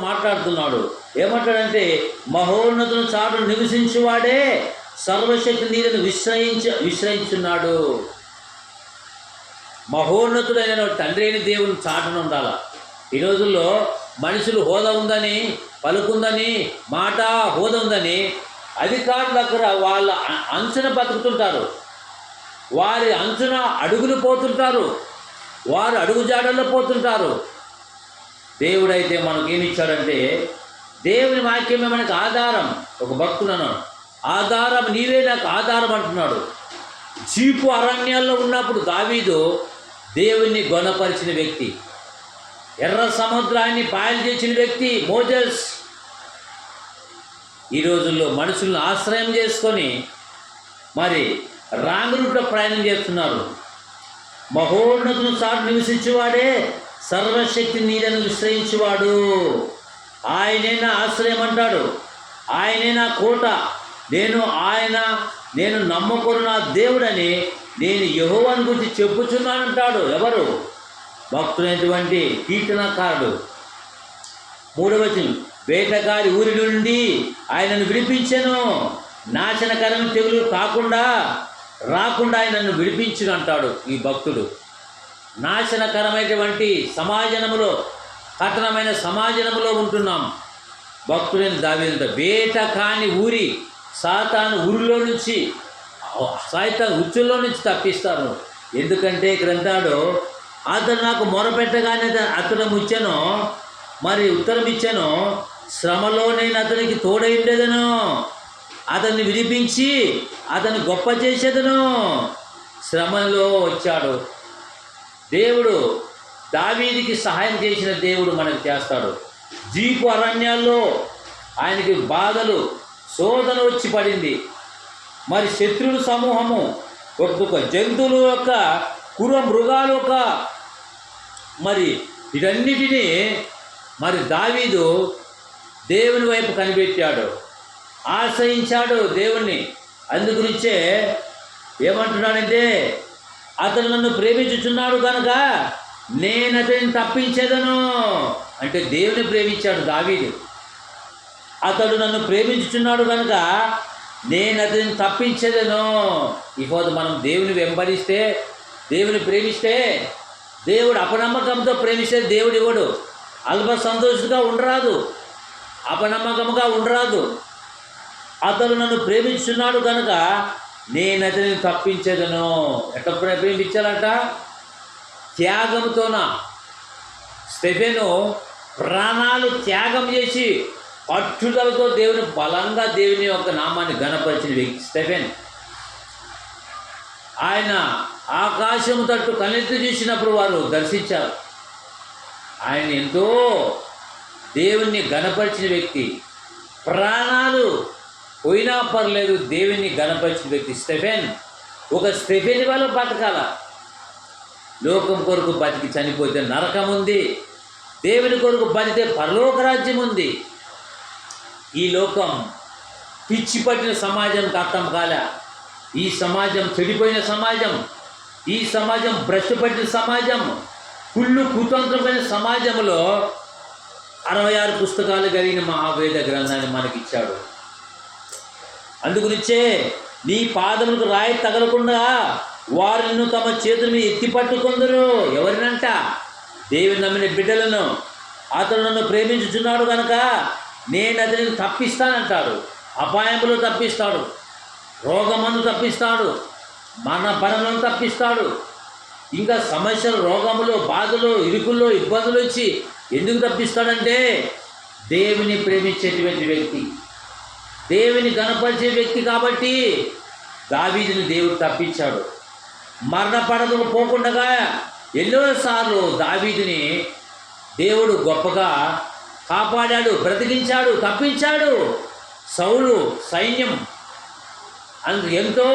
మాట్లాడుతున్నాడు. ఏమంటాడంటే, మహోన్నతుని చాటు నివసించువాడే సర్వశక్తి నీడను విశ్రయించున్నాడు. మహోన్నతుడైన తండ్రి అయిన దేవుని చాటును ఉండాల. ఈ రోజుల్లో మనుషులు హోదా ఉందని, పలుకుందని, మాట హోదా ఉందని అధికారుల దగ్గర వాళ్ళ అంచున బతుకుతుంటారు. వారి అంచున అడుగులు పోతుంటారు. వారు అడుగుజాడల్లో పోతుంటారు. దేవుడైతే మనకేమిచ్చాడంటే, దేవుని వాక్యమే మనకు ఆధారం. ఒక భక్తులను ఆధారం నీవే నాకు ఆధారం అంటున్నాడు. జీపు అరణ్యాల్లో ఉన్నప్పుడు దావీదు దేవుణ్ణి గొణపరిచిన వ్యక్తి. ఎర్ర సముద్రాన్ని పాయలు చేసిన వ్యక్తి మోజెస్. ఈ రోజుల్లో మనుషులను ఆశ్రయం చేసుకొని మరి రాంగ్ రూట్లో ప్రయాణం చేస్తున్నారు. మహోన్నతుని చాటు నివసించేవాడే సర్వశక్తి నీడను విశ్రయించేవాడు. ఆయనే నా ఆశ్రయం అంటాడు. ఆయనే నా కోట, నేను నమ్మకున్న నా దేవుడని నేను యెహోవాను గురించి చెప్పుచున్నానంటాడు. ఎవరు? భక్తులైనటువంటి కీర్తనకారుడు. 3వ వచనం, వేటగాడి ఊరి నుండి ఆయనను విడిపించెను, నాశనకరమైన తెగులు రాకుండా ఆయనను విడిపించును అంటాడు ఈ భక్తుడు. నాశనకరమైనటువంటి సమాజంలో, కఠినమైన సమాజంలో ఉంటున్నాం. భక్తుడైన దావీదు వేట కాని ఊరి సాతాను ఊరిలో నుంచి, సాతాను ఉచ్చుల్లో నుంచి తప్పిస్తారు. ఎందుకంటే ఇక్కడ అంటాడు, అతడు నాకు మొరపెట్టగానే అతను ముచ్చాను, మరి ఉత్తరం ఇచ్చాను, శ్రమలో నేను అతనికి తోడైండేదను, అతన్ని విడిపించి అతన్ని గొప్ప చేసేదను. శ్రమలో వచ్చాడు దేవుడు. దావీదుకి సహాయం చేసిన దేవుడు మనకు చేస్తాడు. జీపు అరణ్యాల్లో ఆయనకి బాధలు, శోధన వచ్చి పడింది. మరి శత్రువుల సమూహము, ఒక్కొక్క జంతువుల యొక్క మృగాల యొక్క మరి వీటన్నిటినీ మరి దావీదు దేవుని వైపు కనిపెట్టాడు, ఆశ్రయించాడు దేవుణ్ణి. అందుగురించే ఏమంటున్నాడంటే, అతను నన్ను ప్రేమించుచున్నాడు కనుక నేను అతన్ని తప్పించేదను. అంటే దేవుని ప్రేమించాడు దావీదు. అతడు నన్ను ప్రేమించుచున్నాడు కనుక నేను అతన్ని తప్పించేదను. ఇప్పుడు మనం దేవుని వెంబడిస్తే, దేవుని ప్రేమిస్తే, దేవుడు అపనమ్మకంతో ప్రేమిస్తే దేవుడు ఇవ్వడు. అల్ప సంతోషంగా ఉండరాదు, అపనమ్మకంగా ఉండరాదు. అతడు నన్ను ప్రేమించున్నాడు కనుక నేను అతన్ని తప్పించేదను. ఎట్లా ప్రేమించాలంట? త్యాగంతోన. స్టెఫెను ప్రాణాలు త్యాగం చేసి పట్టుదలతో బలంగా దేవుని యొక్క నామాన్ని ఘనపరిచిన వ్యక్తి స్టెఫెన్. ఆయన ఆకాశం తట్టు కన్నెత్తి చూసినప్పుడు వారు దర్శించారు. ఆయన ఎంతో దేవుణ్ణి ఘనపరిచిన వ్యక్తి. ప్రాణాలు పోయినా పర్లేదు దేవుణ్ణి ఘనపరిచిన వ్యక్తి స్టెఫెన్. ఒక స్టెఫెన్ వల్ల బతకాల. లోకం కొరకు బతికి చనిపోతే నరకం ఉంది, దేవుని కొరకు బతికితే పరలోక రాజ్యం ఉంది. ఈ లోకం పిచ్చి పట్టిన సమాజంకి అర్థం కాలే. ఈ సమాజం చెడిపోయిన సమాజం, ఈ సమాజం భ్రష్టు పట్టిన సమాజం, కుళ్ళు కుతంత్రమైన సమాజంలో 66 పుస్తకాలు కలిగిన మహావేద గ్రంథాన్ని మనకిచ్చాడు. అందుగురించే నీ పాదములకు రాయి తగలకుండా వారు నిన్ను తమ చేతుల మీద ఎత్తి పట్టుకుందరు. ఎవరినంట? దేవుని నమ్మిన బిడ్డలను. అతను నన్ను ప్రేమించుచున్నాడు కనుక నేను అతనిని తప్పిస్తానంటాడు. అపాయములు తప్పిస్తాడు, రోగమందు తప్పిస్తాడు, మన పరములను తప్పిస్తాడు. ఇంకా సమస్యలు, రోగములు, బాధలు, ఇరుకుల్లో, ఇబ్బందులు వచ్చి ఎందుకు తప్పిస్తాడంటే దేవుని ప్రేమించేటువంటి వ్యక్తి, దేవుని గణపరిచే వ్యక్తి. కాబట్టి దావీదుని దేవుడు తప్పించాడు. మరణపడకు పోకుండా ఎన్నోసార్లు దావీదుని దేవుడు గొప్పగా కాపాడాడు, బ్రతికించాడు, తప్పించాడు. సౌలు సైన్యం ఎంతో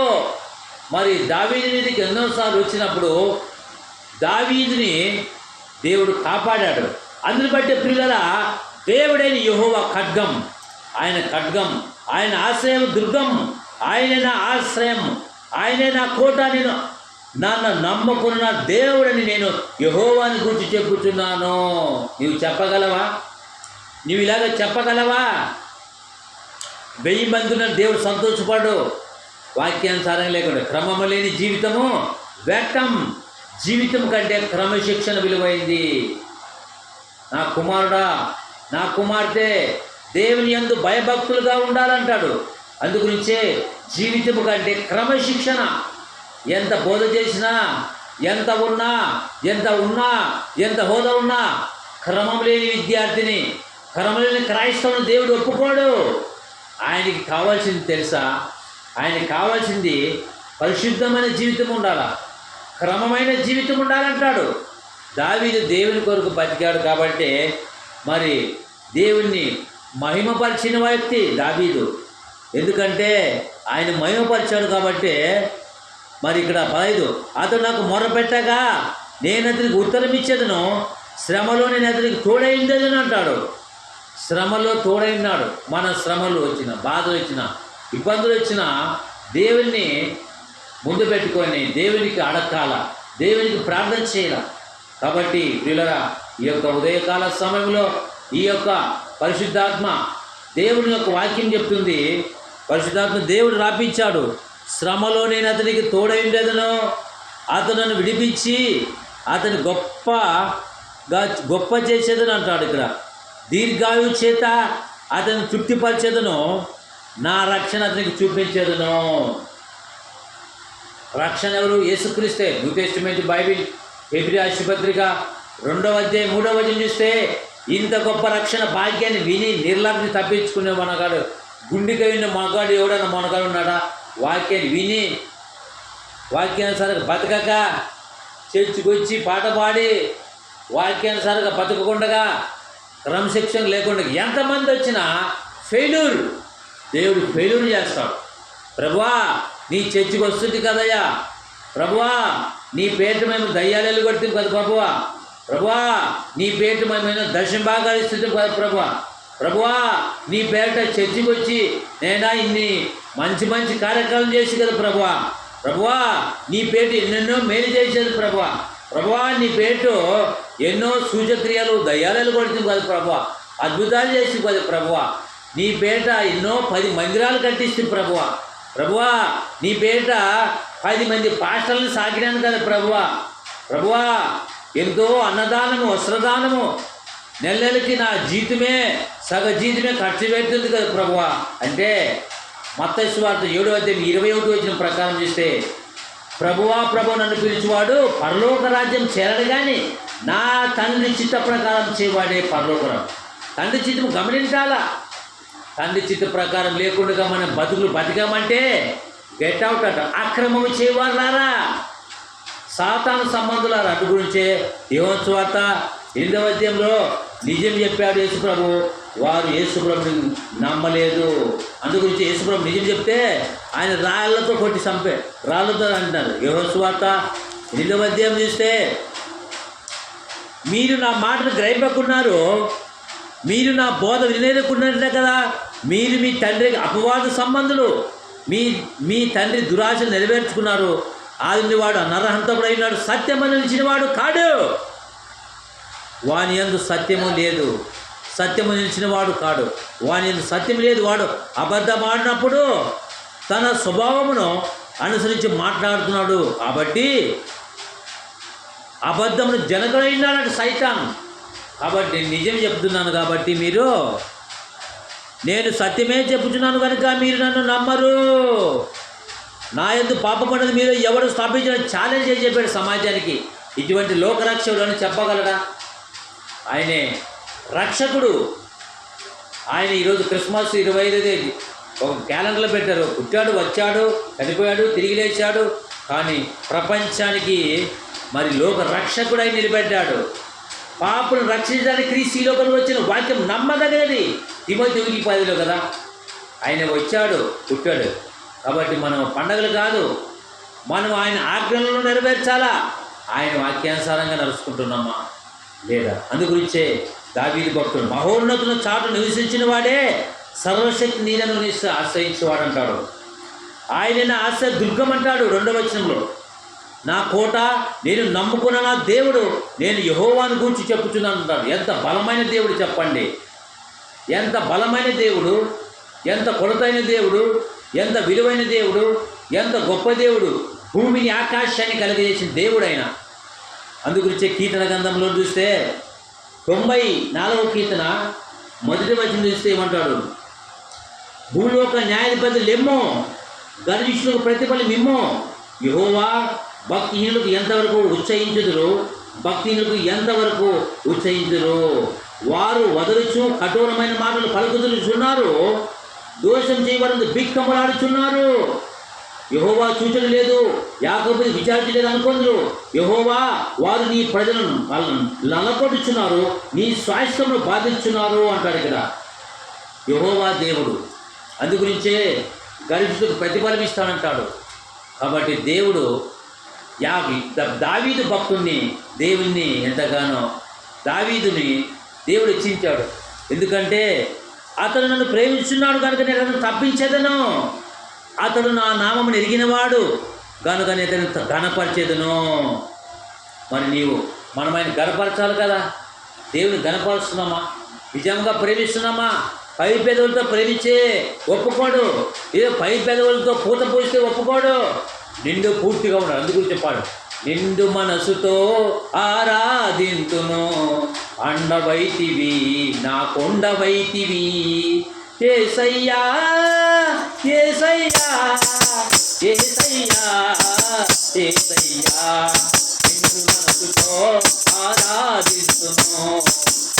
మరి దావీదు మీదకి ఎన్నోసార్లు వచ్చినప్పుడు దావీదుని దేవుడు కాపాడాడు. అందుని బట్టి ప్రియులారా, దేవుడైన యెహోవా ఖడ్గం, ఆయన ఖడ్గం, ఆయన ఆశ్రయం దుర్గం, ఆయనే నా ఆశ్రయం, ఆయనే నా కోట, నేను నన్ను నమ్మకున్న దేవుడని నేను యెహోవాని గురించి చెప్పుచున్నాను. నీవు చెప్పగలవా? నీవు ఇలాగ చెప్పగలవా? 1000 మంది ఉన్న దేవుడు సంతోషపడు. వాక్యానుసారం లేకుండా క్రమము లేని జీవితము వ్యర్థం. జీవితం కంటే క్రమశిక్షణ విలువైంది. నా కుమారుడా, నా కుమార్తె, దేవుని యందు భయభక్తులుగా ఉండాలంటాడు. అందుగురించే జీవితము కంటే క్రమశిక్షణ. ఎంత బోధ చేసినా, ఎంత హోదా ఉన్నా క్రమం లేని విద్యార్థిని, క్రమం లేని క్రైస్తవుని దేవుడు ఒప్పుకోడు. ఆయనకి కావాల్సింది తెలుసా? ఆయనకి కావాల్సింది పరిశుద్ధమైన జీవితం ఉండాలా, క్రమమైన జీవితం ఉండాలంటాడు. దావీదు దేవుని కొరకు బతికాడు కాబట్టి మరి దేవుణ్ణి మహిమపరిచిన వ్యక్తి దావీదు. ఎందుకంటే ఆయన మహిమపరిచాడు కాబట్టి. మరి ఇక్కడ 15, అతడు నాకు మొరపెట్టగా నేను అతనికి ఉత్తరం ఇచ్చేదను, శ్రమలో నేను అతనికి తోడైందని అంటాడు. శ్రమలో తోడైనాడు. మన శ్రమలు వచ్చిన, బాధలు వచ్చిన, ఇబ్బందులు వచ్చిన దేవుణ్ణి ముందు పెట్టుకొని దేవునికి అడగాల, దేవునికి ప్రార్థన చేయాల. కాబట్టి ప్రియులరా, ఈ యొక్క ఉదయకాల సమయంలో ఈ యొక్క పరిశుద్ధాత్మ దేవుని యొక్క వాక్యం చెప్తుంది. పరిశుద్ధాత్మ దేవుడు రాపించాడు. శ్రమలో నేను అతనికి తోడైండెదను, అతను నన్ను విడిపించి అతని గొప్ప చేసేదని అంటాడు. ఇక్కడ దీర్ఘాయువు చేత అతన్ని తృప్తిపరిచేదను, నా రక్షణ అతనికి చూపించేదను. రక్షణ ఎవరు? యేసుక్రీస్తే. న్యూ టెస్టిమెంట్ బైబిల్ హెబ్రీ పత్రిక 2వ అధ్యాయం 3వ వచనం చూస్తే, ఇంత గొప్ప రక్షణ భాగ్యాన్ని విని నిర్లక్ష్యం తప్పించుకునే మనగాడు, గుండెకైన మగాడు ఎవడన్నా మనగాడు ఉన్నాడా? వాక్యాన్ని విని వాక్యానుసారంగా బతకక, చర్చికి వచ్చి పాట పాడి వాక్యానుసారంగా బతకకుండా, క్రమశిక్షణ లేకుండా ఎంతమంది వచ్చినా ఫెయిల్యూర్, దేవుడు ఫెయిల్యూర్ చేస్తాడు. ప్రభువా నీ చర్చికి వస్తుంది కదయ్యా, ప్రభువా నీ పేట మేము దయ్యాలు కొడుతుంది కదా ప్రభువా, ప్రభువా నీ పేట మేము దర్శనం బాగా ఇస్తుంది కదా ప్రభువా, ప్రభువా నీ పేట చర్చికి వచ్చి నేనా ఇన్ని మంచి కార్యక్రమం చేసి కదా ప్రభువా, ప్రభువా నీ పేట ఎన్నెన్నో మేలు చేసేది ప్రభువా, ప్రభువా నీ పేటు ఎన్నో సూచక్రియలు దయ్యాలు కొడుతుంది కదా ప్రభువా, అద్భుతాలు చేసి కదా ప్రభువా, నీ పేట ఎన్నో 10 మందిరాలు కట్టిస్తుంది ప్రభువా, ప్రభువా నీ పేట 10 మంది పాస్టర్లను సాగినాను కదా ప్రభువా, ప్రభువా ఎంతో అన్నదానము, వస్త్రదానము, నెలకి నా జీతమే సగ జీతమే ఖర్చు పెడుతుంది కదా ప్రభువా. అంటే మత్తయి సువార్త 7వ అధ్యాయం 21 వచనం ప్రకారం చూస్తే, ప్రభువా ప్రభు నన్ను పిలిచేవాడు పరలోక రాజ్యం చేరడు కానీ నా తండ్రి చిత్త ప్రకారం చేయవాడే పరలోకరం. తండ్రి చిత్తం గమనించాలా. తండ్రి చిత్త ప్రకారం లేకుండా మనం బతికామంటే గెట్ అవుట్ అట. అక్రమము చేయవారులారా, సాతాను సంబంధులారా. అటు గురించే యోహాను సువార్త 8వ అధ్యాయంలో నిజం చెప్పాడు యేసుప్రభు. వారు యేసుప్రభుని నమ్మలేదు. అందుగురించి యేసుప్రభు నిజం చెప్తే ఆయన రాళ్లతో కొట్టి రాళ్ళతో అంటున్నారు. యోహాను సువార్త 8వ అధ్యాయం చూస్తే, మీరు నా మాటను గ్రహింపకున్నారు, మీరు నా బోధ వినేదకున్నారంటే కదా, మీరు మీ తండ్రికి అపవాద సంబంధులు, మీ తండ్రి దురాశను నెరవేర్చుకున్నారు. ఆది వాడు నరహంతకుడు అయినాడు, సత్యము నిలిచిన వాడు కాడు, వాని యందు సత్యము లేదు, సత్యము నిలిచిన వాడు కాడు, వాని యందు సత్యం లేదు. వాడు అబద్ధం ఆడినప్పుడు తన స్వభావమును అనుసరించి మాట్లాడుతున్నాడు కాబట్టి అబద్ధమును జనకుడైనాడు సైతాన్. కాబట్టి నిజం చెప్తున్నాను కాబట్టి మీరు, నేను సత్యమే చెప్పుచున్నాను కనుక మీరు నన్ను నమ్మరు. నా యందు పాపపడినది మీరు ఎవడు స్థాపించిన ఛాలెంజ్ చేసి చెప్పాడు సమాజానికి. ఇటువంటి లోకరక్షకుడు అని చెప్పగలడా? ఆయనే రక్షకుడు. ఆయన ఈరోజు క్రిస్మస్ 25వ తేదీ ఒక క్యాలెండర్లో పెట్టారు. పుట్టాడు, వచ్చాడు, చనిపోయాడు, తిరిగి లేచాడు. కానీ ప్రపంచానికి మరి లోక రక్షకుడై నిలబెట్టాడు. పాపును రక్షించడానికి క్రీస్తు ఈ లోకంలో వచ్చిన వాక్యం నమ్మదగినది. తిమోతి 10లో కదా ఆయన వచ్చాడు, పుట్టాడు. కాబట్టి మనం పండగలు కాదు, మనం ఆయన ఆజ్ఞలను నెరవేర్చాలా. ఆయన వాక్యానుసారంగా నడుచుకుంటున్నామా లేదా? అందుగురించే దావీదు భక్తుడు, మహోన్నతుల చాటు నివసించిన వాడే సర్వశక్తి నీలను ఆశ్రయించేవాడు అంటాడు. ఆయన నా ఆశ్రయ దుర్గం అంటాడు 2వ వచనంలో. నా కోట, నేను నమ్ముకున్న నా దేవుడు, నేను యెహోవాను గూర్చి చెప్పుచున్నాను అంటాడు. ఎంత బలమైన దేవుడు చెప్పండి. ఎంత బలమైన దేవుడు, ఎంత కొలతైన దేవుడు, ఎంత విలువైన దేవుడు, ఎంత గొప్ప దేవుడు, భూమిని ఆకాశాన్ని కలిగజేసిన దేవుడు ఆయన. అందుగురించే కీర్తన గ్రంథంలో చూస్తే 94వ కీర్తన 1వ వచనం చూస్తే ఏమంటాడు? భూలోక న్యాయాధిపతి లెమ్మో, గర్విష్ఠులకు ప్రతిఫలం ఇమ్మో. యెహోవా భక్తిహీనులకు ఎంతవరకు ఉచ్చయించుదురు, భక్తిహీనులకు ఎంతవరకు ఉచ్చయించురు. వారు వదలుచు కఠోరమైన మాటలు పలుకుతున్నారు, దోషం చేయబడింది బిక్కములాడుచున్నారు. యెహోవా సూచన లేదు, యాకోబుని విచారించలేదు అనుకుందరు. యెహోవా వారు నీ ప్రజలను నలగొట్టుచున్నారు, నీ స్వాస్థ్యమును బాధించున్నారు అంటాడు ఇక్కడ. యెహోవా దేవుడు, అందుగురించే గర్విష్ఠులకు ప్రతిఫలం ఇస్తానంటాడు. కాబట్టి దేవుడు దావీదు భక్తుణ్ణి, దేవుణ్ణి ఎంతగానో దావీదుని దేవుడు హెచ్చించాడు. ఎందుకంటే అతడు నన్ను ప్రేమించున్నాడు కనుక నేను అతను తప్పించేదను, అతడు నా నామమును ఎరిగినవాడు కనుక నేను అతను ఘనపరిచేదను. మరి మనం ఆయన ఘనపరచాలి కదా. దేవుని ఘనపరుస్తున్నామా? నిజంగా ప్రేమిస్తున్నామా? పై పెదవులతో ప్రేమించే ఒప్పుకోడు, ఏదో పై పెదవులతో పూత పూస్తే ఒప్పుకోడు. నిండు పూర్తిగా ఉన్నాడు. అందుకు చెప్పాడు, నిండు మనసుతో ఆరాధింతును, అండవైతివి నా కొండవైతివి. యేసయ్యా యేసయ్యా యేసయ్యా యేసయ్యా, నిండు మనసుతో ఆరాధింతును,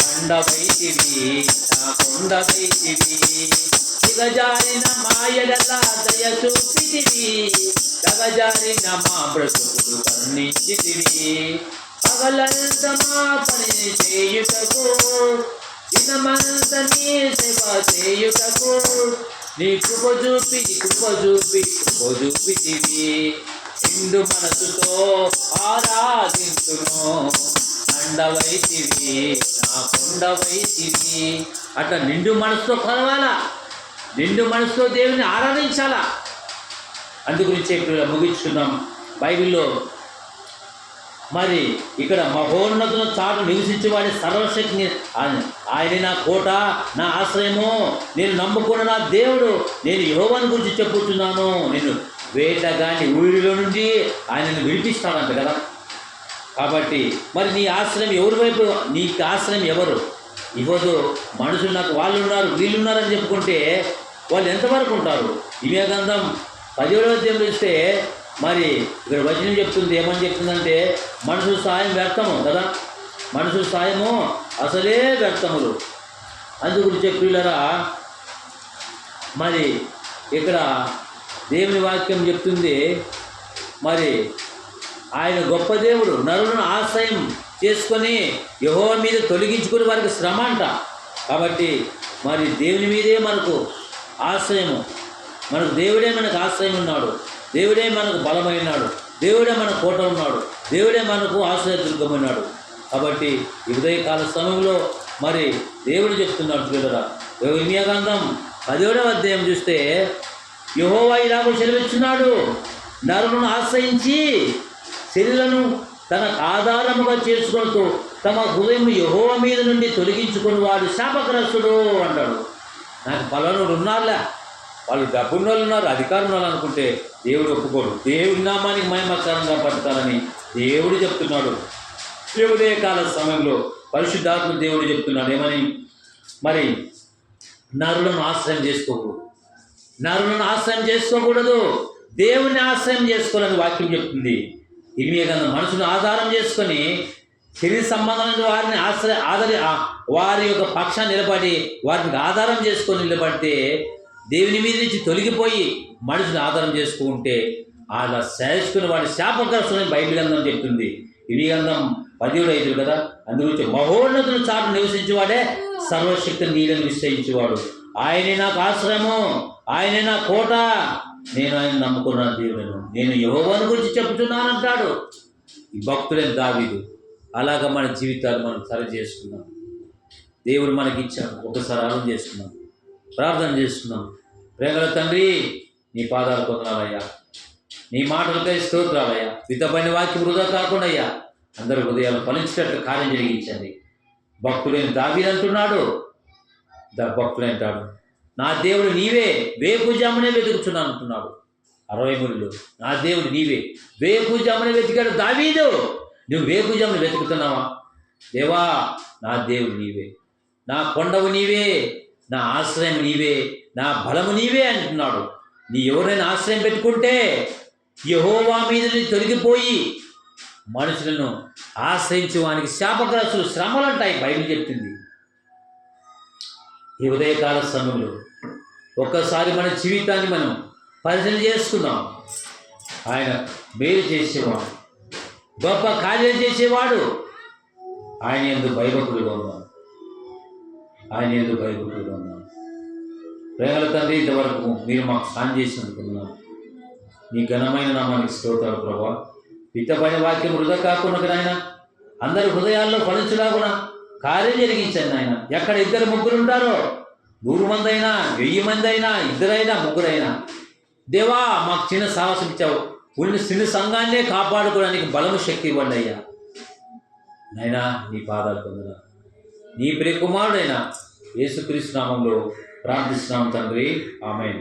అండవైతివి నా కొండవైతివి. దిగజారిన మాయలలా దయ చూపితివి, దగజారిన మా బ్రతుకులు కరుణించితివి. పగలంత మా పని చేయుటకు, దినమంత నీ సేవ చేయుటకు, నీ కృప చూపితివి. నిండు మనసుతో ఆరాధింతును, అండవైతివి నా కొండవైతివి. అట్లా నిండు మనసుతో కొలవాలా, నిండు మనసుతో దేవుని ఆరాధించాలా. అందుగురించి ఇప్పుడు ముగించుకున్నాం. బైబిల్లో మరి ఇక్కడ మహోన్నతుల చాటు నివసించేవాడి సర్వశక్తిని, ఆయన నా కోట, నా ఆశ్రయము, నేను నమ్ముకున్న నా దేవుడు, నేను యెహోవాను గురించి చెప్పుతున్నాను. నేను వేటగాని ఊరిలో నుండి ఆయనను విడిపిస్తానంట కదా. కాబట్టి మరి నీ ఆశ్రయం ఎవరి వైపు? నీకు ఆశ్రయం ఎవరు ఇవ్వదు. మనుషులు నాకు వాళ్ళు ఉన్నారు వీళ్ళు ఉన్నారని చెప్పుకుంటే వాళ్ళు ఎంతవరకు ఉంటారు? ఇవే గ్రంథం 10వ అధ్యాయం చూస్తే మరి ఇక్కడ వచనం చెప్తుంది, ఏమని చెప్తుందంటే మనుషుల సాయం వ్యర్థము కదా. మనుషుల సాయము అసలే వ్యర్థములు. అందుగురించి ప్రియులరా, మరి ఇక్కడ దేవుని వాక్యం చెప్తుంది, మరి ఆయన గొప్ప దేవుడు, నరులను ఆశ్రయం చేసుకొని యెహోవా మీద తొలగించుకుని వారికి శ్రమ అంట. కాబట్టి మరి దేవుని మీదే మనకు ఆశ్రయము, మనకు దేవుడే మనకు ఆశ్రయం ఉన్నాడు, దేవుడే మనకు బలమైనాడు, దేవుడే మన కోట ఉన్నాడు, దేవుడే మనకు ఆశ్రయదుర్గమైనాడు. కాబట్టి ఈ ఉదయకాల సమయంలో మరి దేవుడు చెప్తున్నాడు పిల్లరా, ఇర్మీయా గ్రంథం 10వ అధ్యాయం చూస్తే యెహోవా ఇలాగూ సెలవిస్తున్నాడు, నరులను ఆశ్రయించి శరీరను తన ఆధారముగా చేసుకుంటూ తమ హృదయం యెహోవా మీద నుండి తొలగించుకుని వాడు శాపగ్రస్తుడు అంటాడు. నాకు పలానోడు ఉన్నారులే, వాళ్ళు డబ్బున్న వాళ్ళు ఉన్నారు, అధికారం వాళ్ళు అనుకుంటే దేవుడు ఒప్పుకోడు. దేవుడి నామానికి మహిమకరంగా పడతారని దేవుడు చెప్తున్నాడు. ఉదయ కాల సమయంలో పరిశుద్ధాత్మ దేవుడు చెప్తున్నాడు ఏమని? మరి నరులను ఆశ్రయం చేసుకోకూడదు, నరులను ఆశ్రయం చేసుకోకూడదు, దేవుని ఆశ్రయం చేసుకోవాలని వాక్యం చెప్తుంది. ఇర్మీయా గ్రంథం మనసును ఆధారం చేసుకొని శరీర సంబంధమైన వారిని వారి యొక్క పక్షాన్ని నిలబడి వారిని ఆధారం చేసుకొని నిలబడితే దేవుని మీద నుంచి తొలగిపోయి మనుషుని ఆధారం చేసుకుంటే అలా శాశ్వతుని వాడి శాపగ్రస్తుని బైబిల్ గ్రంథం చెప్తుంది. ఇది గ్రంథం 10:5 కదా. అందుగురించి మహోన్నతుని చాటు నివసించేవాడే సర్వశక్తిని నీళ్ళని విశ్రయించేవాడు. ఆయనే నాకు ఆశ్రయము, ఆయనే నా కోట, నేను ఆయన నమ్ముకున్న దేవుడను, నేను యెహోవాను గురించి చెప్తున్నానంటాడు ఈ భక్తుడైన దావీదు. అలాగా మన జీవితాలు మనం సరి చేసుకున్నాం. దేవుడు మనకి ఇచ్చాడు, ఒకసారి ఆలోచన చేసుకున్నాం, ప్రార్థన చేసుకున్నాం. ప్రేమల తండ్రి, నీ పాదాలు పొందాలయ్యా, నీ మాటలకై స్తోత్రాలయ్యా. వితమైన వాక్యం వృధా కాకుండా అయ్యా అందరి హృదయాలు ఫలించేటట్టు కార్యం జరిగించండి. భక్తుడైన దావీదు అంటున్నాడు, భక్తుడు అంటాడు, నా దేవుడు నీవే వేకుజామునే వెతుకుతున్నాను అంటున్నాడు 63లో. నా దేవుడు నీవే వేకుజామునే వెతికాడు దావీదు. నువ్వు వేకుజామును వెతుకుతున్నావా? దేవా నా దేవుడు నీవే, నా కొండవు నీవే, నా ఆశ్రయం నీవే, నా బలము నీవే అంటున్నాడు. నీ ఎవరైనా ఆశ్రయం పెట్టుకుంటే యెహోవా మీద తొలగిపోయి మనుషులను ఆశ్రయించే వానికి శాపగ్రస్తులు శ్రమలు అంటాయి బైబిల్ చెప్తుంది. ఈ ఉదయకాల సమయంలో ఒక్కసారి మన జీవితాన్ని మనం పరిశీలన చేసుకుందాం. ఆయన మేలు చేసేవాడు, గొప్ప కార్యం చేసేవాడు. ఆయన యందు భయభక్తులుగా ఉన్నాం, ఆయన యందు భయభక్తులుగా ఉన్నాం. ప్రేమల తండ్రి, ఇంతవరకు మీరు మాకు సాయం చేసినందుకున్నాను. నీ ఘనమైన నామానికి స్తోత్రాలు ప్రభా. పితపైన వాక్యం వృధా కాకుండా నాయన అందరి హృదయాల్లో ఫలించలాగునా కార్యం జరిగించండి నాయన. ఎక్కడ 2 ముగ్గురు ఉంటారో 100 మంది అయినా 1000 మంది అయినా 2 అయినా 3 అయినా దేవా మాకు చిన్న సాహసం ఇచ్చావు. ఉన్న చిన్న సంఘాన్నే కాపాడుకోవడానికి బలము శక్తి ఇవ్వండి అయ్యా. నైనా నీ పాదాలు పొందున నీ ప్రియకుమారుడైన యేసుక్రీస్తు నామంలో ప్రార్థిస్తున్నాం తండ్రి, ఆమేన్.